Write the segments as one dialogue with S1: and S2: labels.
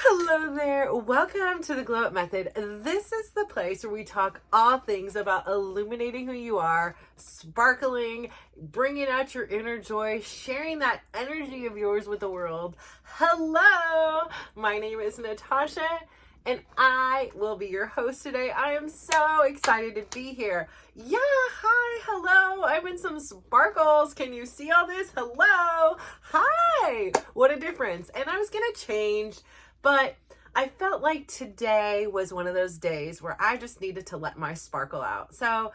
S1: Hello there. Welcome to the Glow Up Method. This is the place where we talk all things about illuminating who you are, sparkling, bringing out your inner joy, sharing that energy of yours with the world. Hello. My name is Natasha and I will be your host today. I am so excited to be here. Yeah, hi, hello. I'm in some sparkles. Can you see all this? Hello. Hi. What a difference. And I was going to change, but I felt like today was one of those days where I just needed to let my sparkle out. So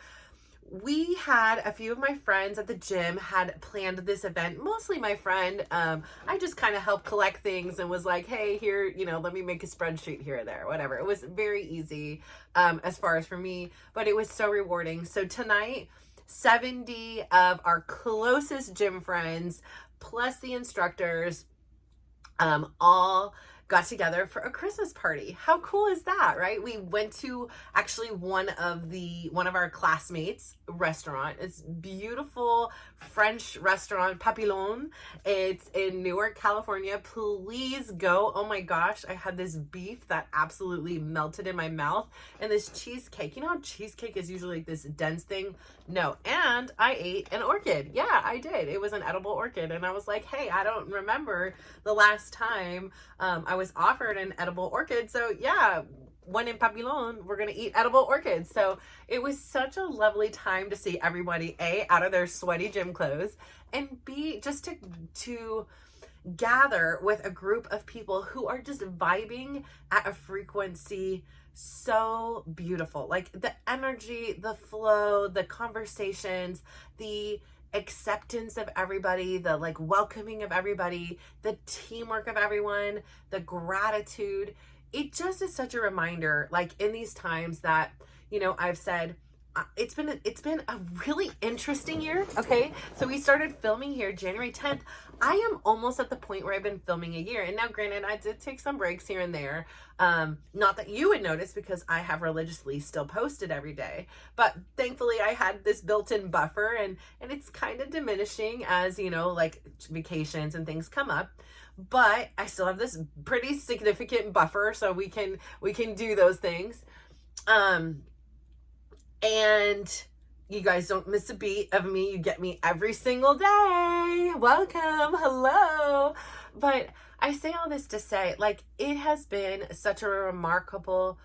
S1: we had a few of my friends at the gym had planned this event, mostly my friend. I just kind of helped collect things and was like, hey, here, let me make a spreadsheet here or there, whatever. It was very easy as far as for me, but it was so rewarding. So tonight, 70 of our closest gym friends, plus the instructors, all got together for a Christmas party. How cool is that, right? We went to actually one of our classmates' restaurant. It's beautiful French restaurant, Papillon. It's in Newark, California. Please go. Oh my gosh, I had this beef that absolutely melted in my mouth, and this cheesecake. You know how cheesecake is usually like this dense thing? No. And I ate an orchid. Yeah, I did. It was an edible orchid, and I was like, hey, I don't remember the last time I was offered an edible orchid. So yeah, when in Papillon, we're going to eat edible orchids. So it was such a lovely time to see everybody, A, out of their sweaty gym clothes, and B, just to gather with a group of people who are just vibing at a frequency so beautiful. Like the energy, the flow, the conversations, the acceptance of everybody, the like welcoming of everybody, the teamwork of everyone, the gratitude. It just is such a reminder, like in these times that, I've said, it's been a really interesting year. Okay. So we started filming here January 10th. I am almost at the point where I've been filming a year. And now granted, I did take some breaks here and there. Not that you would notice because I have religiously still posted every day, but thankfully I had this built-in buffer and it's kind of diminishing as, like vacations and things come up. But I still have this pretty significant buffer so we can do those things. And you guys don't miss a beat of me. You get me every single day. Welcome. Hello. But I say all this to say, like, it has been such a remarkable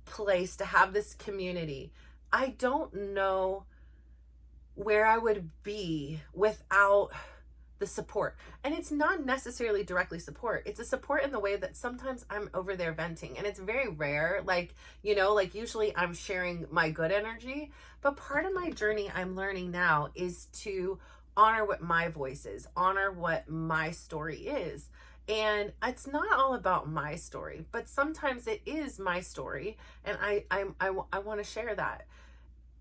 S1: place to have this community. I don't know where I would be without the support. And it's not necessarily directly support. It's a support in the way that sometimes I'm over there venting, and it's very rare. Like, like usually I'm sharing my good energy, but part of my journey I'm learning now is to honor what my voice is, honor what my story is. And it's not all about my story, but sometimes it is my story, and I want to share that.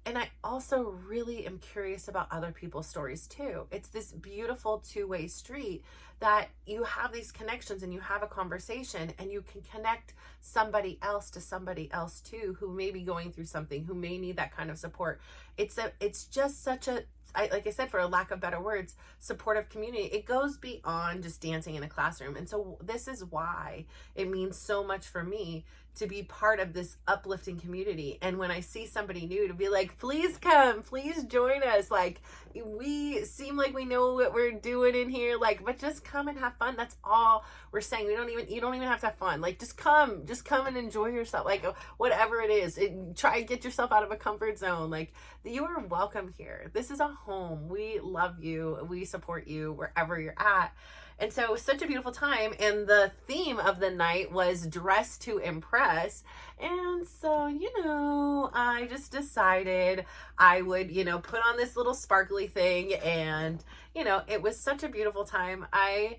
S1: And I also really am curious about other people's stories too. It's this beautiful two-way street that you have these connections and you have a conversation and you can connect somebody else to somebody else too, who may be going through something, who may need that kind of support. It's just such a, like I said, for a lack of better words, supportive community. It goes beyond just dancing in a classroom. And so this is why it means so much for me to be part of this uplifting community. And when I see somebody new, to be like, please come, please join us. Like, we seem like we know what we're doing in here, like, but just come and have fun. That's all we're saying. You don't even have to have fun. Like, just come and enjoy yourself. Like, whatever it is, try and get yourself out of a comfort zone. Like, you are welcome here. This is a home. We love you. We support you wherever you're at. And so it was such a beautiful time. And the theme of the night was dress to impress. And so, I just decided I would, put on this little sparkly thing. And, it was such a beautiful time. I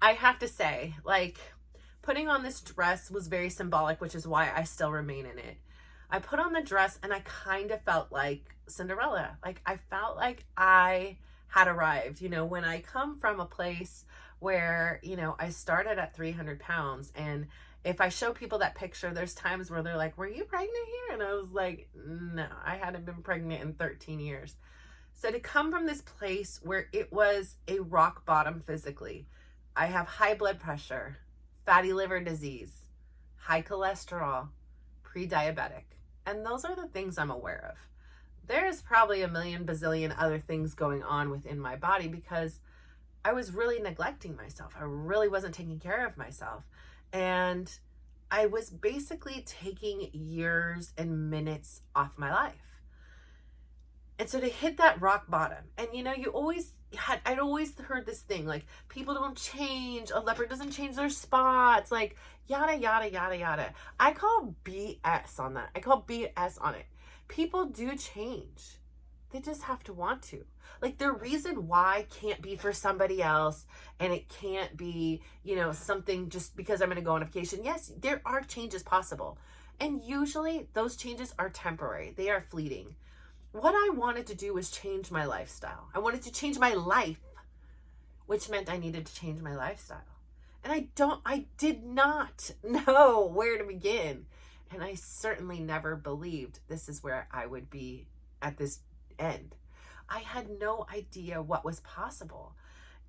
S1: have to say, like, putting on this dress was very symbolic, which is why I still remain in it. I put on the dress and I kind of felt like Cinderella. Like, I felt like I had arrived. When I come from a place where, I started at 300 pounds, and if I show people that picture, there's times where they're like, were you pregnant here? And I was like, no, I hadn't been pregnant in 13 years. So to come from this place where it was a rock bottom physically, I have high blood pressure, fatty liver disease, high cholesterol, pre-diabetic. And those are the things I'm aware of. There's probably a million bazillion other things going on within my body because I was really neglecting myself. I really wasn't taking care of myself. And I was basically taking years and minutes off my life. And so to hit that rock bottom, and I'd always heard this thing, like, people don't change, a leopard doesn't change their spots, like, yada, yada, yada, yada. I call BS on that. I call BS on it. People do change. They just have to want to. Like, the reason why can't be for somebody else, and it can't be, something just because I'm going to go on a vacation. Yes, there are changes possible. And usually those changes are temporary. They are fleeting. What I wanted to do was change my lifestyle. I wanted to change my life, which meant I needed to change my lifestyle. And I did not know where to begin. And I certainly never believed this is where I would be at this end. I had no idea what was possible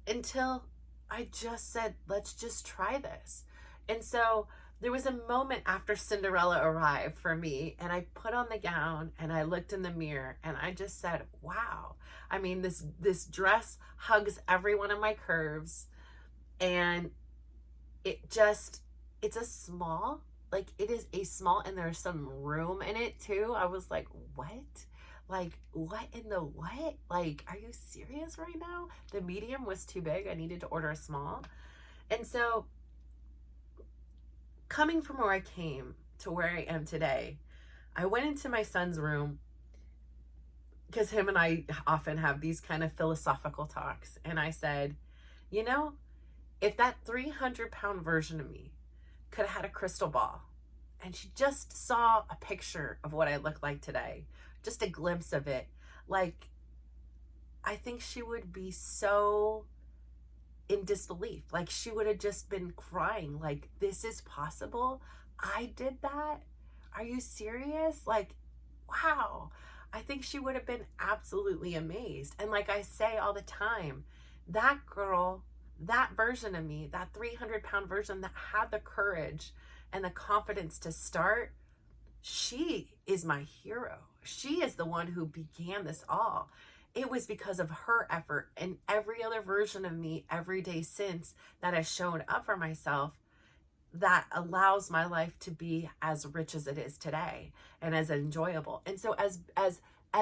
S1: until I just said, let's just try this. And so there was a moment after Cinderella arrived for me, and I put on the gown and I looked in the mirror and I just said, wow. I mean, this dress hugs every one of my curves, and it's a small, it is a small, and there's some room in it too. I was like, what? Like, what in the what? Like, are you serious right now? The medium was too big. I needed to order a small. And so coming from where I came to where I am today, I went into my son's room because him and I often have these kind of philosophical talks. And I said, if that 300-pound version of me could have had a crystal ball and she just saw a picture of what I look like today, just a glimpse of it, like, I think she would be so in disbelief. Like, she would have just been crying, like, this is possible? I did that? Are you serious? Like, wow. I think she would have been absolutely amazed. And like I say all the time, that girl, that version of me, that 300-pound version that had the courage and the confidence to start, she is my hero. She is the one who began this all. It was because of her effort, and every other version of me every day since that has shown up for myself that allows my life to be as rich as it is today and as enjoyable. And so as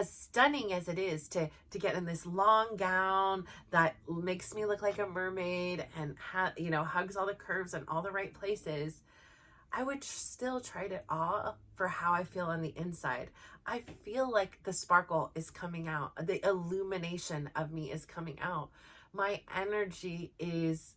S1: stunning as it is to get in this long gown that makes me look like a mermaid and hugs all the curves and all the right places, I would still trade it all for how I feel on the inside. I feel like the sparkle is coming out. The illumination of me is coming out. My energy is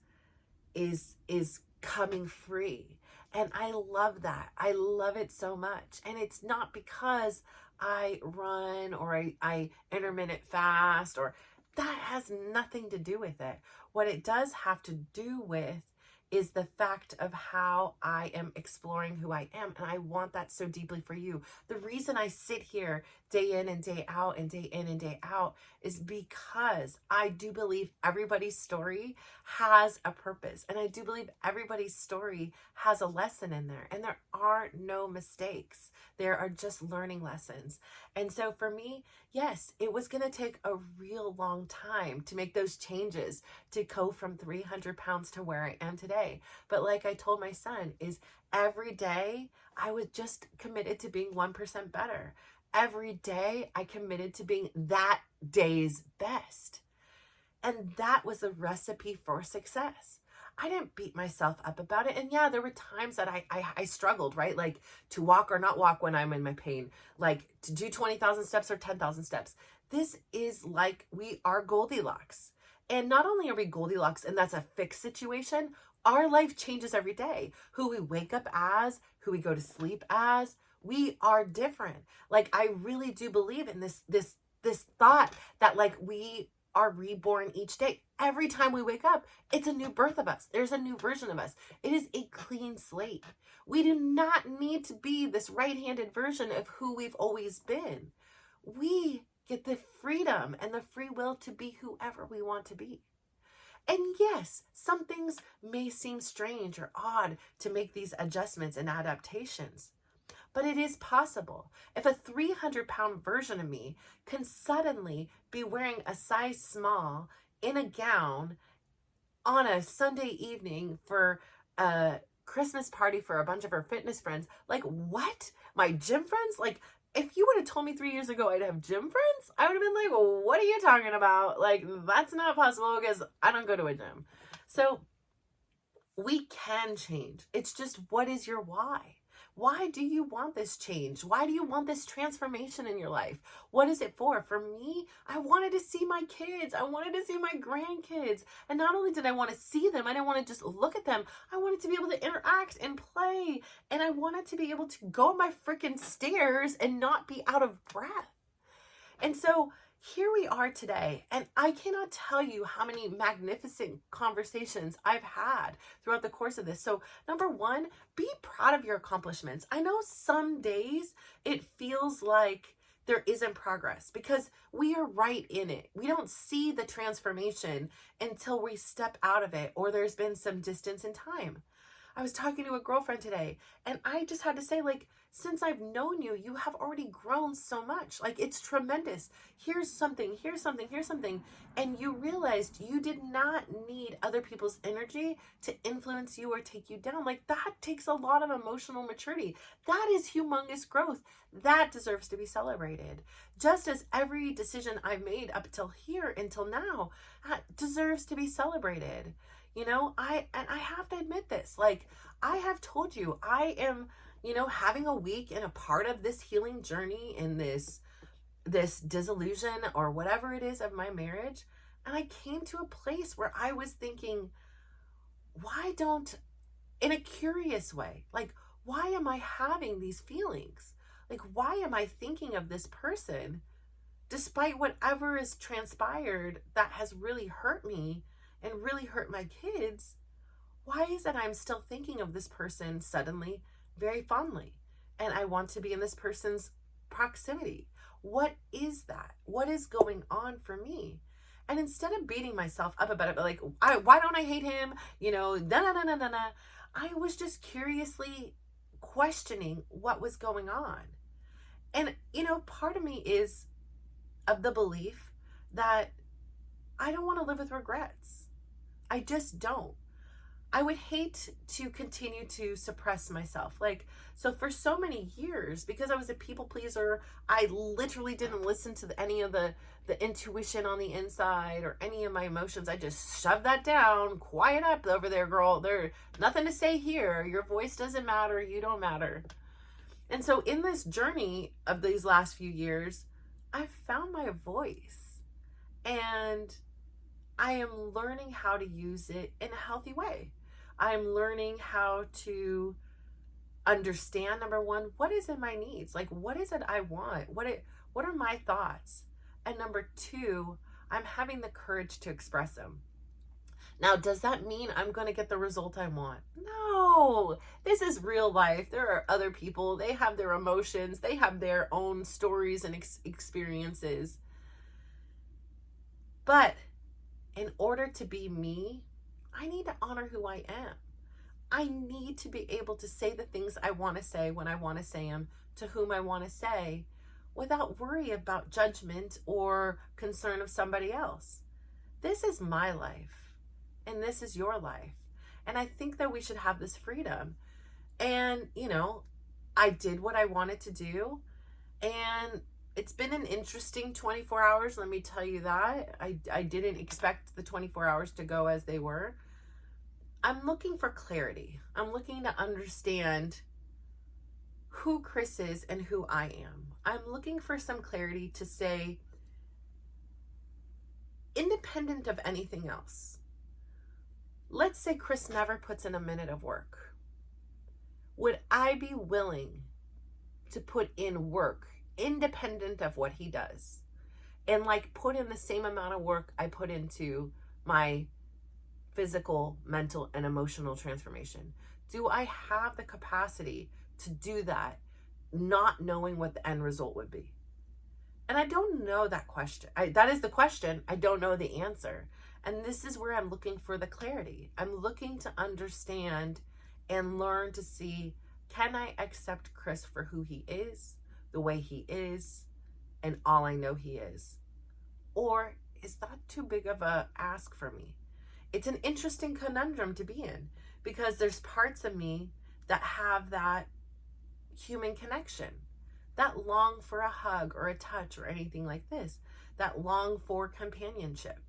S1: coming free. And I love that. I love it so much. And it's not because I run or I intermittent fast, or that has nothing to do with it. What it does have to do with is the fact of how I am exploring who I am. And I want that so deeply for you. The reason I sit here day in and day out and day in and day out is because I do believe everybody's story has a purpose. And I do believe everybody's story has a lesson in there. And there are no mistakes. There are just learning lessons. And so for me, yes, it was going to take a real long time to make those changes to go from 300 pounds to where I am today. But like I told my son, is every day I was just committed to being 1% better. Every day I committed to being that day's best. And that was the recipe for success. I didn't beat myself up about it. And yeah, there were times that I struggled, right? Like to walk or not walk when I'm in my pain, like to do 20,000 steps or 10,000 steps. This is like, we are Goldilocks. And not only are we Goldilocks, and that's a fixed situation, our life changes every day. Who we wake up as, who we go to sleep as, we are different. Like, I really do believe in this thought that like we are reborn each day. Every time we wake up, it's a new birth of us. There's a new version of us. It is a clean slate. We do not need to be this right-handed version of who we've always been. We get the freedom and the free will to be whoever we want to be. And yes, some things may seem strange or odd to make these adjustments and adaptations, but it is possible. If a 300-pound version of me can suddenly be wearing a size small in a gown on a Sunday evening for a Christmas party for a bunch of her fitness friends, like, what? My gym friends? Like, if you would have told me 3 years ago I'd have gym friends, I would have been like, well, what are you talking about? Like, that's not possible because I don't go to a gym. So we can change. It's just, what is your why? Why do you want this change? Why do you want this transformation in your life? What is it for? For me, I wanted to see my kids. I wanted to see my grandkids. And not only did I want to see them, I didn't want to just look at them. I wanted to be able to interact and play. And I wanted to be able to go up my freaking stairs and not be out of breath. And so here we are today, and I cannot tell you how many magnificent conversations I've had throughout the course of this. So number one, be proud of your accomplishments. I know some days it feels like there isn't progress because we are right in it. We don't see the transformation until we step out of it or there's been some distance in time. I was talking to a girlfriend today, and I just had to say, like, since I've known you, you have already grown so much. Like, it's tremendous. Here's something, here's something, here's something. And you realized you did not need other people's energy to influence you or take you down. Like, that takes a lot of emotional maturity. That is humongous growth. That deserves to be celebrated. Just as every decision I've made up till here until now deserves to be celebrated. You know, I have to admit this, like, I have told you, I am, having a week and a part of this healing journey in this disillusion or whatever it is of my marriage. And I came to a place where I was thinking, why don't, in a curious way, like, why am I having these feelings? Like, why am I thinking of this person despite whatever has transpired that has really hurt me and really hurt my kids? Why is it I'm still thinking of this person suddenly very fondly and I want to be in this person's proximity? What is that? What is going on for me? And instead of beating myself up about it, like, why don't I hate him? I was just curiously questioning what was going on. And, part of me is of the belief that I don't want to live with regrets. I just don't. I would hate to continue to suppress myself. Like, so for so many years, because I was a people pleaser, I literally didn't listen to any of the intuition on the inside or any of my emotions. I just shoved that down. Quiet up over there, girl. There's nothing to say here. Your voice doesn't matter. You don't matter. And so in this journey of these last few years, I've found my voice. And I am learning how to use it in a healthy way. I'm learning how to understand, number one, what is in my needs? Like, what is it I want? What are my thoughts? And number two, I'm having the courage to express them. Now, does that mean I'm going to get the result I want? No, this is real life. There are other people. They have their emotions. They have their own stories and experiences. But in order to be me, I need to honor who I am. I need to be able to say the things I want to say when I want to say them to whom I want to say without worry about judgment or concern of somebody else. This is my life and this is your life. And I think that we should have this freedom. And, I did what I wanted to do, and it's been an interesting 24 hours, let me tell you that. I didn't expect the 24 hours to go as they were. I'm looking for clarity. I'm looking to understand who Chris is and who I am. I'm looking for some clarity to say, independent of anything else, let's say Chris never puts in a minute of work. Would I be willing to put in work independent of what he does and put in the same amount of work I put into my physical, mental, and emotional transformation? Do I have the capacity to do that, not knowing what the end result would be? And I don't know that question. That is the question. I don't know the answer. And this is where I'm looking for the clarity. I'm looking to understand and learn to see, can I accept Chris for who he is, the way he is, and all I know he is? Or is that too big of a ask for me? It's an interesting conundrum to be in, because there's parts of me that have that human connection, that long for a hug or a touch or anything like this, that long for companionship.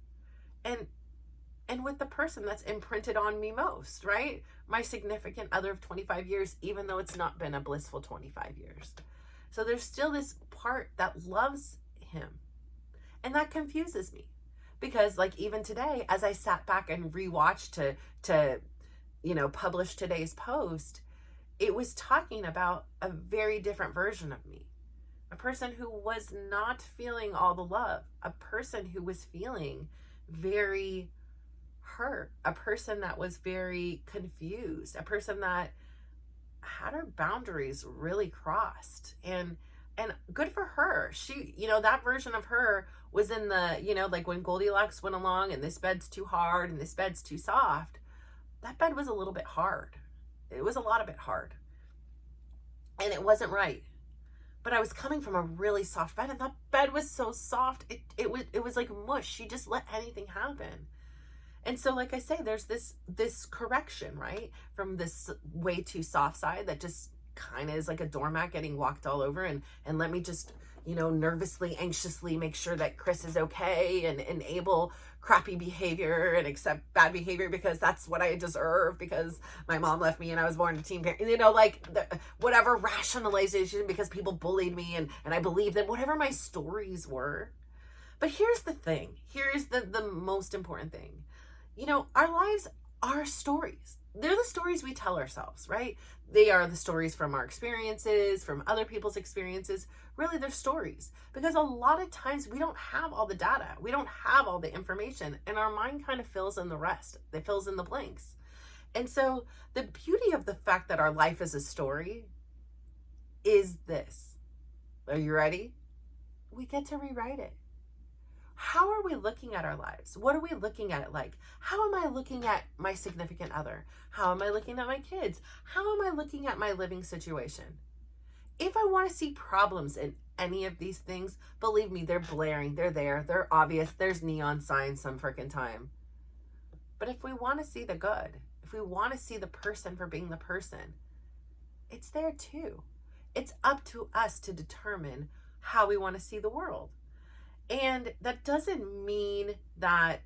S1: And with the person that's imprinted on me most, right? My significant other of 25 years, even though it's not been a blissful 25 years. So there's still this part that loves him. And that confuses me, because like even today, as I sat back and rewatched to publish today's post, it was talking about a very different version of me. A person who was not feeling all the love, a person who was feeling very hurt, a person that was very confused, a person that had her boundaries really crossed. And good for her. She, that version of her was in the, like when Goldilocks went along and this bed's too hard and this bed's too soft. That bed was a little bit hard. It was a lot of bit hard. And it wasn't right. But I was coming from a really soft bed, and that bed was so soft. It was like mush. She just let anything happen. And so, like I say, there's this correction, right? From this way too soft side that just kind of is like a doormat getting walked all over, and let me just, nervously, anxiously make sure that Chris is okay, and enable crappy behavior and accept bad behavior because that's what I deserve, because my mom left me and I was born a teen parent, whatever rationalization, because people bullied me and I believed them, whatever my stories were. But here's the thing. Here's the most important thing. Our lives are stories. They're the stories we tell ourselves, right? They are the stories from our experiences, from other people's experiences. Really, they're stories. Because a lot of times we don't have all the data. We don't have all the information. And our mind kind of fills in the rest. It fills in the blanks. And so the beauty of the fact that our life is a story is this. Are you ready? We get to rewrite it. How are we looking at our lives? What are we looking at it like? How am I looking at my significant other? How am I looking at my kids? How am I looking at my living situation? If I want to see problems in any of these things, believe me, they're blaring. They're there. They're obvious. There's neon signs some freaking time. But if we want to see the good, if we want to see the person for being the person, it's there too. It's up to us to determine how we want to see the world. And that doesn't mean that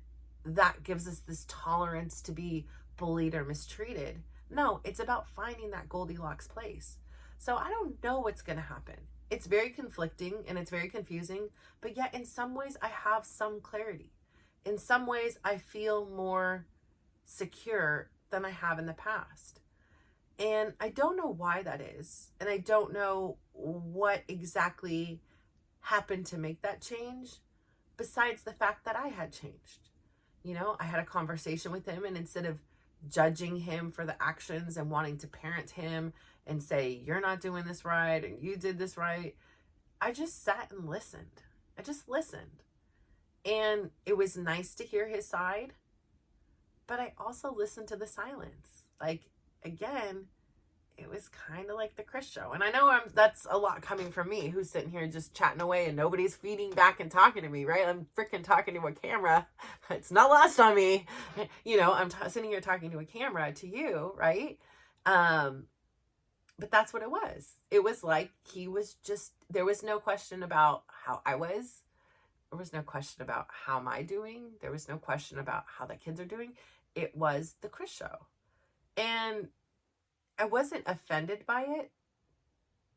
S1: gives us this tolerance to be bullied or mistreated. No, it's about finding that Goldilocks place. So I don't know what's going to happen. It's very conflicting and it's very confusing, but yet in some ways I have some clarity. In some ways I feel more secure than I have in the past. And I don't know why that is. And I don't know what exactly happened to make that change, besides the fact that I had changed. I had a conversation with him, and instead of judging him for the actions and wanting to parent him and say, you're not doing this right and you did this right, I just sat and listened. I just listened. And it was nice to hear his side, but I also listened to the silence. Like, again, it was kind of like the Chris show. And I know that's a lot coming from me, who's sitting here just chatting away and nobody's feeding back and talking to me, right? I'm freaking talking to a camera. It's not lost on me. I'm sitting here talking to a camera to you, right? But that's what it was. It was like he was just, there was no question about how I was. There was no question about how am I doing. There was no question about how the kids are doing. It was the Chris show. And I wasn't offended by it,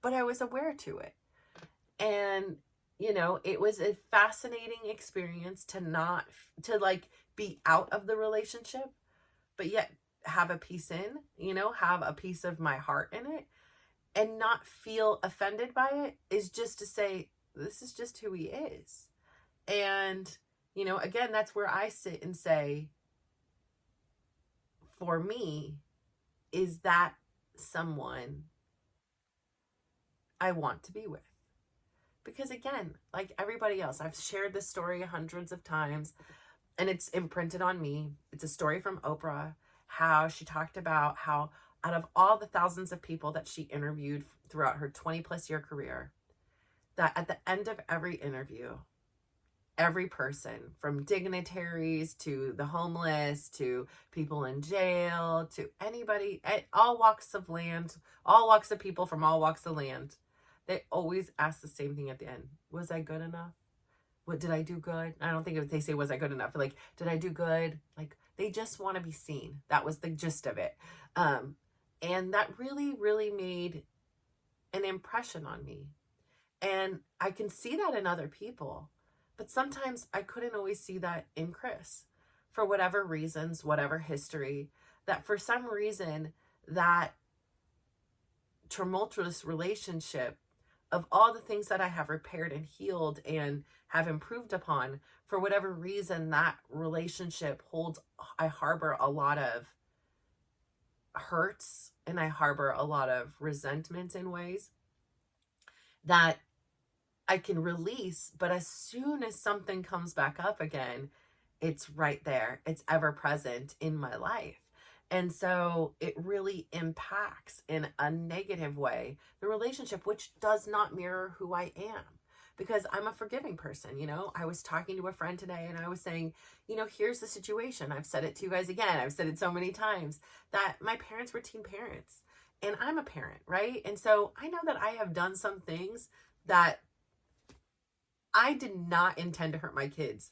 S1: but I was aware to it. And, it was a fascinating experience to be out of the relationship, but yet have a piece in, have a piece of my heart in it, and not feel offended by it is just to say, this is just who he is. And, again, that's where I sit and say, for me, is that someone I want to be with? Because again, like everybody else, I've shared this story hundreds of times. and it's imprinted on me. It's a story from Oprah, how she talked about how out of all the thousands of people that she interviewed throughout her 20 plus year career, that at the end of every interview, every person, from dignitaries to the homeless to people in jail to anybody at all walks of land, all walks of people from all walks of land, they always ask the same thing at the end. Was I good enough? What did I do good? I don't think if they say, was I good enough? Like, did I do good? Like, they just want to be seen. That was the gist of it. And that really, really made an impression on me. And I can see that in other people, but sometimes I couldn't always see that in Chris for whatever reasons, whatever history, that for some reason that tumultuous relationship, of all the things that I have repaired and healed and have improved upon, for whatever reason, that relationship I harbor a lot of hurts and I harbor a lot of resentment in ways that I can release, but as soon as something comes back up again, it's right there. It's ever present in my life. And so it really impacts in a negative way the relationship, which does not mirror who I am, because I'm a forgiving person. You know, I was talking to a friend today and I was saying, you know, here's the situation. I've said it to you guys again. I've said it so many times that my parents were teen parents and I'm a parent, right? And so I know that I have done some things that I did not intend to hurt my kids,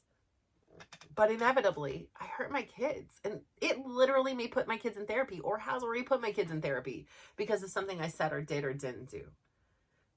S1: but inevitably I hurt my kids, and it literally may put my kids in therapy or has already put my kids in therapy because of something I said or did or didn't do.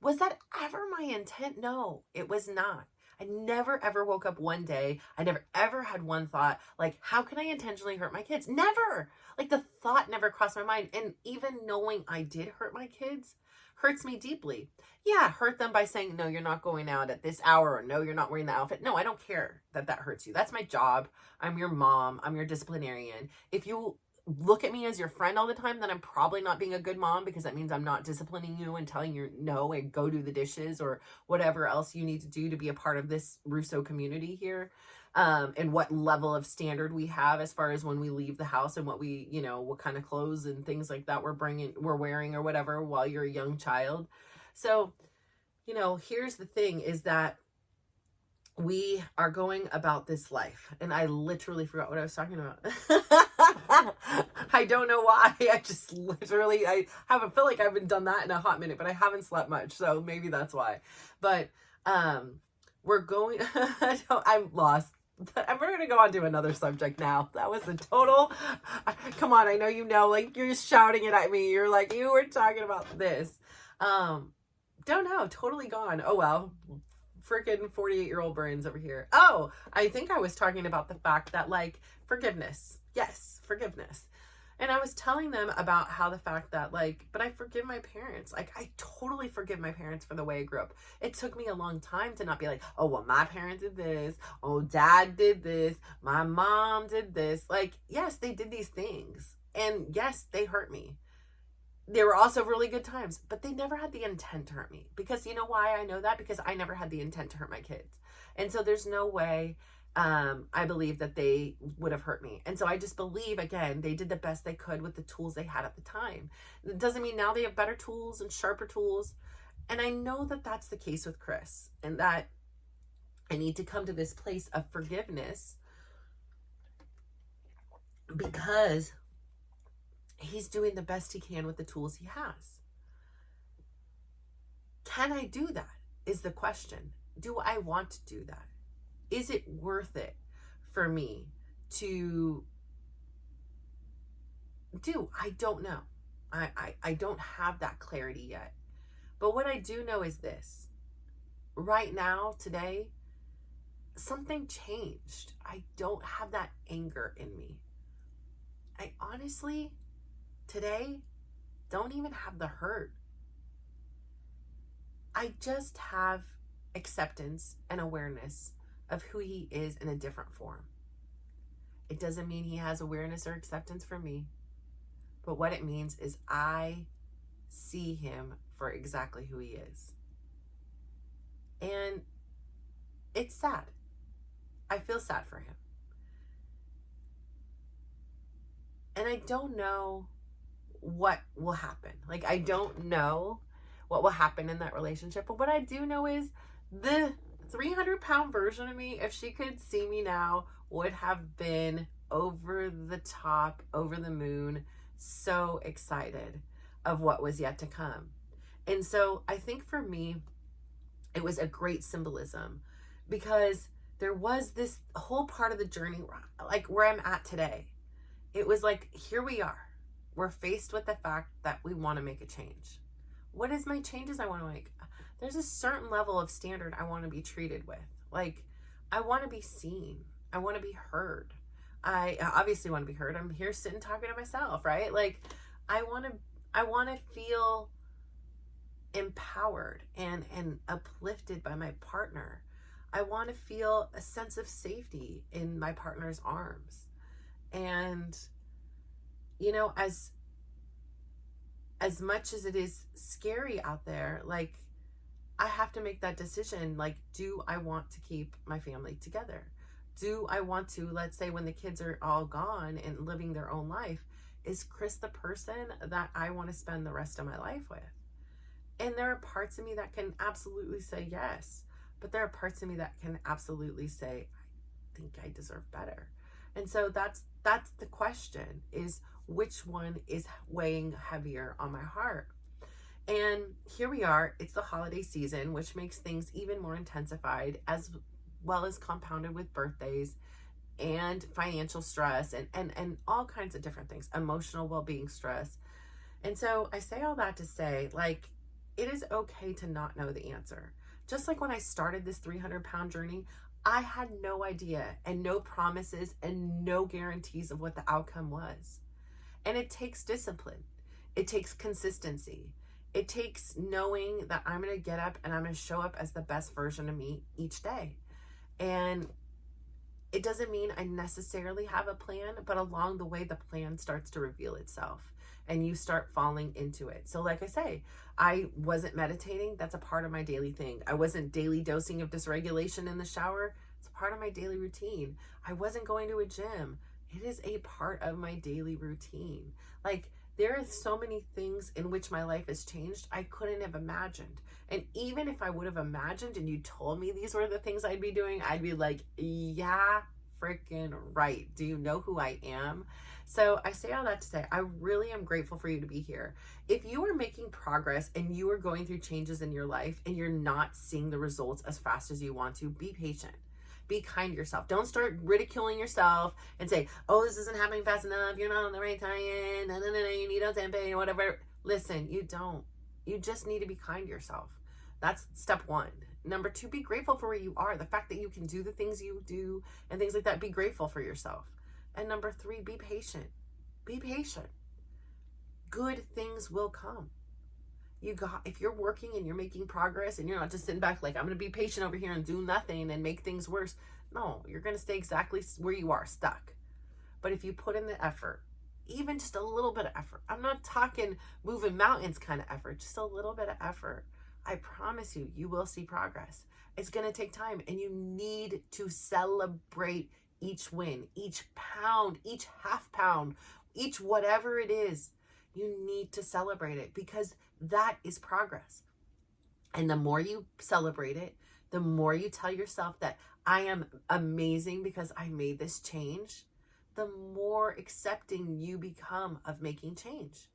S1: Was that ever my intent? No, it was not. I never ever woke up one day. I never ever had one thought like, how can I intentionally hurt my kids? Never. Like, the thought never crossed my mind. And even knowing I did hurt my kids hurts me deeply. Yeah, hurt them by saying, no, you're not going out at this hour, or no, you're not wearing the outfit. No, I don't care that hurts you. That's my job. I'm your mom. I'm your disciplinarian. If you look at me as your friend all the time, then I'm probably not being a good mom, because that means I'm not disciplining you and telling you no and go do the dishes or whatever else you need to do to be a part of this Russo community here. And what level of standard we have as far as when we leave the house and what we, you know, what kind of clothes and things like that we're wearing or whatever while you're a young child. So, you know, here's the thing is that we are going about this life, and I literally forgot what I was talking about. I don't know why. I just literally, I haven't feel like I haven't done that in a hot minute, but I haven't slept much, so maybe that's why. But we're going, I'm lost. I'm going to go on to another subject now. That was a total, come on, I know you know, like, you're just shouting it at me. You're like, you were talking about this. Don't know, totally gone. Oh well, freaking 48-year-old brains over here. Oh, I think I was talking about the fact that, like, forgiveness. Yes, forgiveness. And I was telling them about how the fact that, like, but I forgive my parents. Like, I totally forgive my parents for the way I grew up. It took me a long time to not be like, oh, well, my parents did this. Oh, dad did this. My mom did this. Like, yes, they did these things. And yes, they hurt me. They were also really good times, but they never had the intent to hurt me. Because you know why I know that? Because I never had the intent to hurt my kids. And so there's no way I believe that they would have hurt me. And so I just believe, again, they did the best they could with the tools they had at the time. It doesn't mean now they have better tools and sharper tools. And I know that that's the case with Chris, and that I need to come to this place of forgiveness because he's doing the best he can with the tools he has. Can I do that is the question. Do I want to do that? Is it worth it for me to do? I don't know. I don't have that clarity yet. But what I do know is this. Right now, today, something changed. I don't have that anger in me. I honestly, today, don't even have the hurt. I just have acceptance and awareness of who he is in a different form. It doesn't mean he has awareness or acceptance for me, but what it means is I see him for exactly who he is. And it's sad. I feel sad for him And I don't know what will happen. Like, I don't know what will happen in that relationship. But what I do know is the 300-pound version of me, if she could see me now, would have been over the top, over the moon, so excited of what was yet to come. And so I think for me, it was a great symbolism, because there was this whole part of the journey, like where I'm at today. It was like, here we are. We're faced with the fact that we want to make a change. What is my changes I want to make? There's a certain level of standard I want to be treated with. Like, I want to be seen. I want to be heard. I obviously want to be heard. I'm here sitting talking to myself, right? Like, I want to feel empowered and uplifted by my partner. I want to feel a sense of safety in my partner's arms. And, you know, as much as it is scary out there, like, I have to make that decision. Like, do I want to keep my family together? Do I want to, let's say when the kids are all gone and living their own life, is Chris the person that I want to spend the rest of my life with? And there are parts of me that can absolutely say yes, but there are parts of me that can absolutely say, I think I deserve better. And so that's the question, is which one is weighing heavier on my heart? And here we are, it's the holiday season, which makes things even more intensified, as well as compounded with birthdays and financial stress and all kinds of different things, emotional well-being stress. And so I say all that to say, like, it is okay to not know the answer. Just like when I started this 300-pound journey, I had no idea and no promises and no guarantees of what the outcome was. And it takes discipline. It takes consistency. It takes knowing that I'm going to get up and I'm going to show up as the best version of me each day. And it doesn't mean I necessarily have a plan, but along the way, the plan starts to reveal itself and you start falling into it. So like I say, I wasn't meditating. That's a part of my daily thing. I wasn't daily dosing of dysregulation in the shower. It's a part of my daily routine. I wasn't going to a gym. It is a part of my daily routine. Like, there are so many things in which my life has changed I couldn't have imagined. And even if I would have imagined and you told me these were the things I'd be doing, I'd be like, yeah, freaking right. Do you know who I am? So I say all that to say, I really am grateful for you to be here. If you are making progress and you are going through changes in your life and you're not seeing the results as fast as you want to, be patient. Be kind to yourself. Don't start ridiculing yourself and say, oh, this isn't happening fast enough. You're not on the right time. You need Ozempic, whatever. Listen, you don't. You just need to be kind to yourself. That's step one. Number two, be grateful for where you are. The fact that you can do the things you do and things like that, be grateful for yourself. And number three, be patient. Be patient. Good things will come. If you're working and you're making progress and you're not just sitting back like, I'm going to be patient over here and do nothing and make things worse. No, you're going to stay exactly where you are, stuck. But if you put in the effort, even just a little bit of effort, I'm not talking moving mountains kind of effort, just a little bit of effort, I promise you, you will see progress. It's going to take time, and you need to celebrate each win, each pound, each half pound, each whatever it is. You need to celebrate it, because that is progress. And the more you celebrate it, the more you tell yourself that I am amazing because I made this change, the more accepting you become of making change.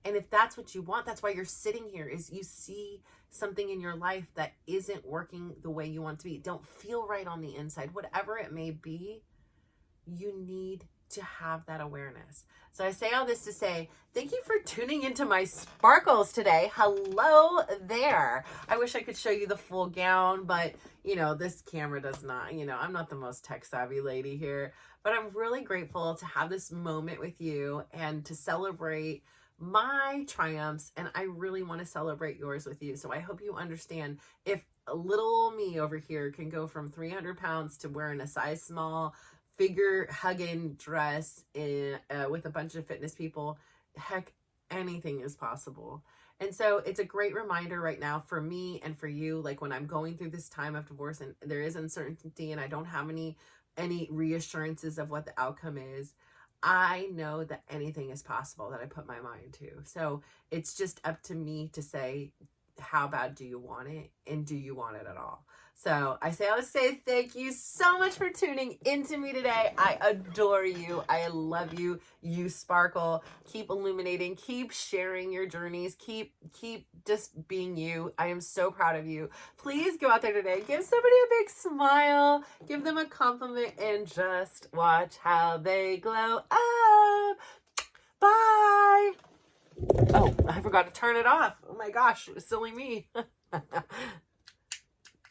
S1: And if that's what you want, that's why you're sitting here, is you see something in your life that isn't working the way you want to be. Don't feel right on the inside, whatever it may be, you need to have that awareness. So I say all this to say, thank you for tuning into my sparkles today. Hello there. I wish I could show you the full gown, but this camera does not, I'm not the most tech savvy lady here, but I'm really grateful to have this moment with you and to celebrate my triumphs. And I really want to celebrate yours with you. So I hope you understand, if a little me over here can go from 300 pounds to wearing a size small figure hugging dress with a bunch of fitness people, heck, anything is possible. And so it's a great reminder right now for me and for you, like when I'm going through this time of divorce and there is uncertainty and I don't have any reassurances of what the outcome is, I know that anything is possible that I put my mind to. So it's just up to me to say, how bad do you want it? And do you want it at all? So I say, I would say thank you so much for tuning into me today. I adore you. I love you. You sparkle. Keep illuminating. Keep sharing your journeys. Keep just being you. I am so proud of you. Please go out there today. Give somebody a big smile. Give them a compliment and just watch how they glow up. Bye. Oh, I forgot to turn it off. Oh my gosh, silly me.